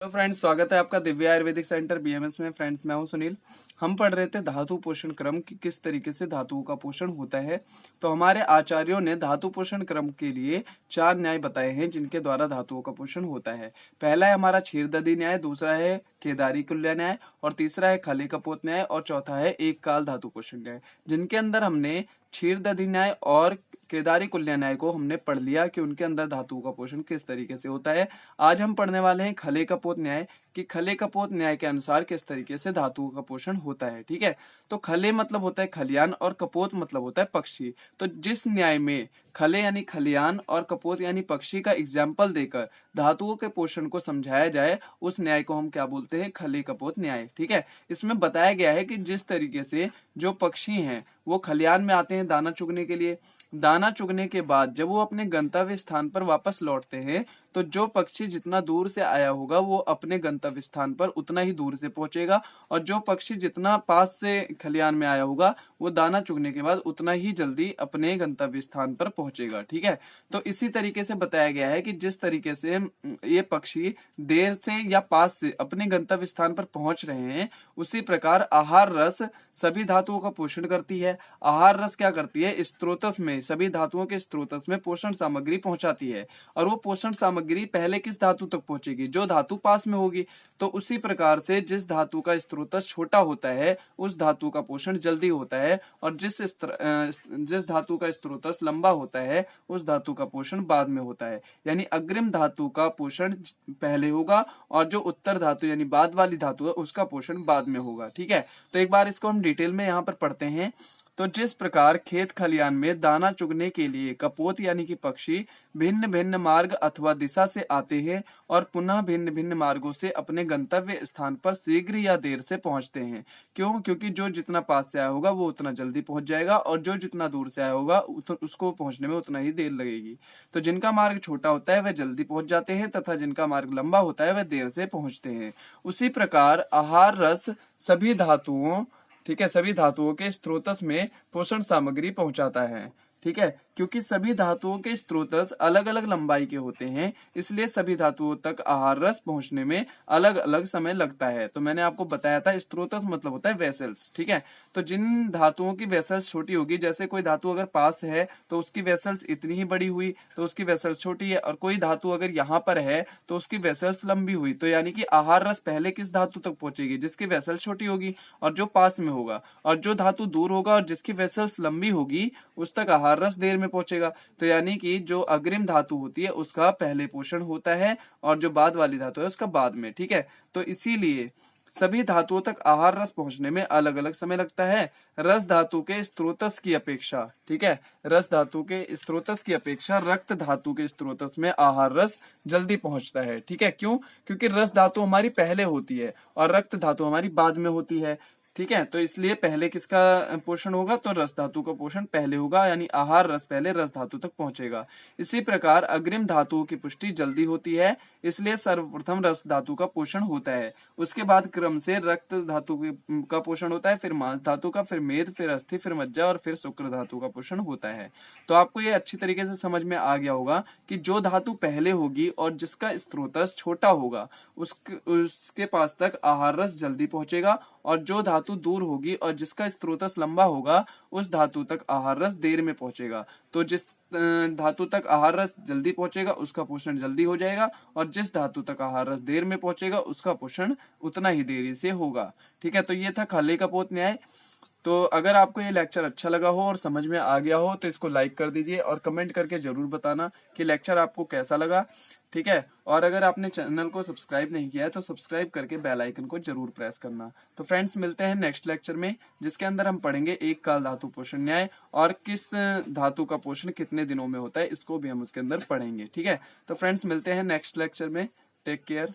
तो फ्रेंड्स, स्वागत है आपका दिव्य आयुर्वेदिक सेंटर बीएमएस में। फ्रेंड्स, मैं हूं सुनील। हम पढ़ रहे थे धातु पोषण क्रम कि किस तरीके से धातुओं का पोषण होता है। तो हमारे आचार्यों ने धातु पोषण क्रम के लिए 4 न्याय बताए हैं जिनके द्वारा धातुओं का पोषण होता है। पहला है हमारा क्षीरदधी न्याय, दूसरा है केदारी कुल्य न्याय, और तीसरा है खली कपोत न्याय, और चौथा है एक काल धातु पोषण न्याय। जिनके अंदर हमने क्षीरदधी न्याय और केदारी कुल्य न्याय को हमने पढ़ लिया कि उनके अंदर धातुओं का पोषण किस तरीके से होता है। आज हम पढ़ने वाले हैं खले कपोत न्याय कि खले कपोत न्याय के अनुसार किस तरीके से धातुओं का पोषण होता है। ठीक है, तो खले मतलब होता है खलियान और कपोत मतलब होता है पक्षी। तो जिस न्याय में खले यानी खलियान और कपोत यानी पक्षी का एग्जाम्पल देकर धातुओं के पोषण को समझाया जाए, उस न्याय को हम क्या बोलते हैं? खले कपोत न्याय। ठीक है, इसमें बताया गया है कि जिस तरीके से जो पक्षी हैं वो खलियान में आते हैं दाना चुगने के लिए। दाना चुगने के बाद जब वो अपने गंतव्य स्थान पर वापस लौटते हैं तो जो पक्षी जितना दूर से आया होगा वो अपने गंतव्य स्थान पर उतना ही दूर से पहुंचेगा, और जो पक्षी जितना पास से खलियान में आया होगा वो दाना चुगने के बाद उतना ही जल्दी अपने गंतव्य स्थान पर पहुंचेगा। ठीक है, तो इसी तरीके से बताया गया है कि जिस तरीके से ये पक्षी देर से या पास से अपने गंतव्य स्थान पर पहुंच रहे हैं, उसी प्रकार आहार रस सभी धातुओं का पोषण करती है। आहार रस क्या करती है? स्त्रोतस में, सभी धातुओं के स्त्रोतस में पोषण सामग्री पहुंचाती है, और वो पोषण सामग्री पहले किस धातु तक पहुंचेगी? जो धातु पास में होगी। तो उसी प्रकार से जिस धातु का स्त्रोतस छोटा होता है उस धातु का पोषण जल्दी होता है, और जिस धातु का स्त्रोतस लंबा होता है उस धातु का पोषण बाद में होता है। यानी अग्रिम धातु का पोषण पहले होगा और जो उत्तर धातु यानी बाद वाली धातु है उसका पोषण बाद में होगा। ठीक है, तो एक बार इसको हम डिटेल में यहाँ पर पढ़ते हैं। तो जिस प्रकार खेत खलियान में दाना चुगने के लिए कपोत यानी कि पक्षी भिन्न भिन्न मार्ग अथवा दिशा से आते हैं और पुनः भिन्न भिन्न मार्गों से अपने गंतव्य स्थान पर शीघ्र या देर से पहुंचते हैं। क्यों? क्योंकि जो जितना पास से आया होगा वो उतना जल्दी पहुंच जाएगा, और जो जितना दूर से आया होगा उसको पहुंचने में उतना ही देर लगेगी। तो जिनका मार्ग छोटा होता है वह जल्दी पहुंच जाते हैं तथा जिनका मार्ग लंबा होता है वह देर से पहुंचते हैं। उसी प्रकार आहार रस सभी धातुओं, ठीक है, सभी धातुओं के स्त्रोतस में पोषण सामग्री पहुंचाता है। ठीक है, क्योंकि सभी धातुओं के स्त्रोतस अलग अलग लंबाई के होते हैं, इसलिए सभी धातुओं तक आहार रस पहुंचने में अलग अलग समय लगता है। तो मैंने आपको बताया था स्त्रोतस मतलब होता है वेसल्स। ठीक है, तो जिन धातुओं की वेसल्स छोटी होगी, जैसे कोई धातु अगर पास है तो उसकी वेसल्स इतनी ही बड़ी हुई तो उसकी वेसल्स छोटी है, और कोई धातु अगर यहाँ पर है तो उसकी वेसल्स लंबी हुई, तो यानी कि आहार रस पहले किस धातु तक पहुंचेगी? जिसकी वेसल्स छोटी होगी और जो पास में होगा, और जो धातु दूर होगा और जिसकी वेसल्स लंबी होगी उस तक आहार रस देर में पहुंचेगा। तो यानी कि जो अग्रिम धातु होती है उसका पहले पोषण होता है और जो बाद वाली धातु है उसका बाद में। ठीक है, तो इसीलिए सभी धातुओं तक आहार रस पहुंचने में अलग अलग समय लगता है। रस धातु के स्त्रोतस की अपेक्षा, ठीक है, रस धातु के स्त्रोतस की अपेक्षा रक्त धातु के स्त्रोतस में आहार रस जल्दी पहुंचता है। ठीक है, क्यों? क्योंकि रस धातु हमारी पहले होती है और रक्त धातु हमारी बाद में होती है। ठीक है, तो इसलिए पहले किसका पोषण होगा? तो रस धातु का पोषण पहले होगा, यानी आहार रस पहले रस धातु तक पहुंचेगा। इसी प्रकार अग्रिम धातुओं की पुष्टि जल्दी होती है, इसलिए सर्वप्रथम रस धातु का पोषण होता है। उसके बाद क्रम से रक्त धातु का पोषण होता है, फिर मांस धातु का, फिर मेद, फिर अस्थि, फिर मज्जा और फिर शुक्र धातु का पोषण होता है। तो आपको ये अच्छी तरीके से समझ में आ गया होगा कि जो धातु पहले होगी और जिसका स्त्रोतस छोटा होगा उसके पास तक आहार रस जल्दी पहुंचेगा, और जो धातु दूर होगी और जिसका स्त्रोतस लंबा होगा उस धातु तक आहार रस देर में पहुंचेगा। तो जिस धातु तक आहार रस जल्दी पहुंचेगा उसका पोषण जल्दी हो जाएगा, और जिस धातु तक आहार रस देर में पहुंचेगा उसका पोषण उतना ही देरी से होगा। ठीक है, तो ये था खले कपोत न्याय। तो अगर आपको ये लेक्चर अच्छा लगा हो और समझ में आ गया हो तो इसको लाइक कर दीजिए और कमेंट करके जरूर बताना कि लेक्चर आपको कैसा लगा। ठीक है, और अगर आपने चैनल को सब्सक्राइब नहीं किया है तो सब्सक्राइब करके बेल आइकन को जरूर प्रेस करना। तो फ्रेंड्स, मिलते हैं नेक्स्ट लेक्चर में, जिसके अंदर हम पढ़ेंगे एक काल धातु पोषण न्याय और किस धातु का पोषण कितने दिनों में होता है, इसको भी हम उसके अंदर पढ़ेंगे। ठीक है, तो फ्रेंड्स, मिलते हैं नेक्स्ट लेक्चर में। Take care.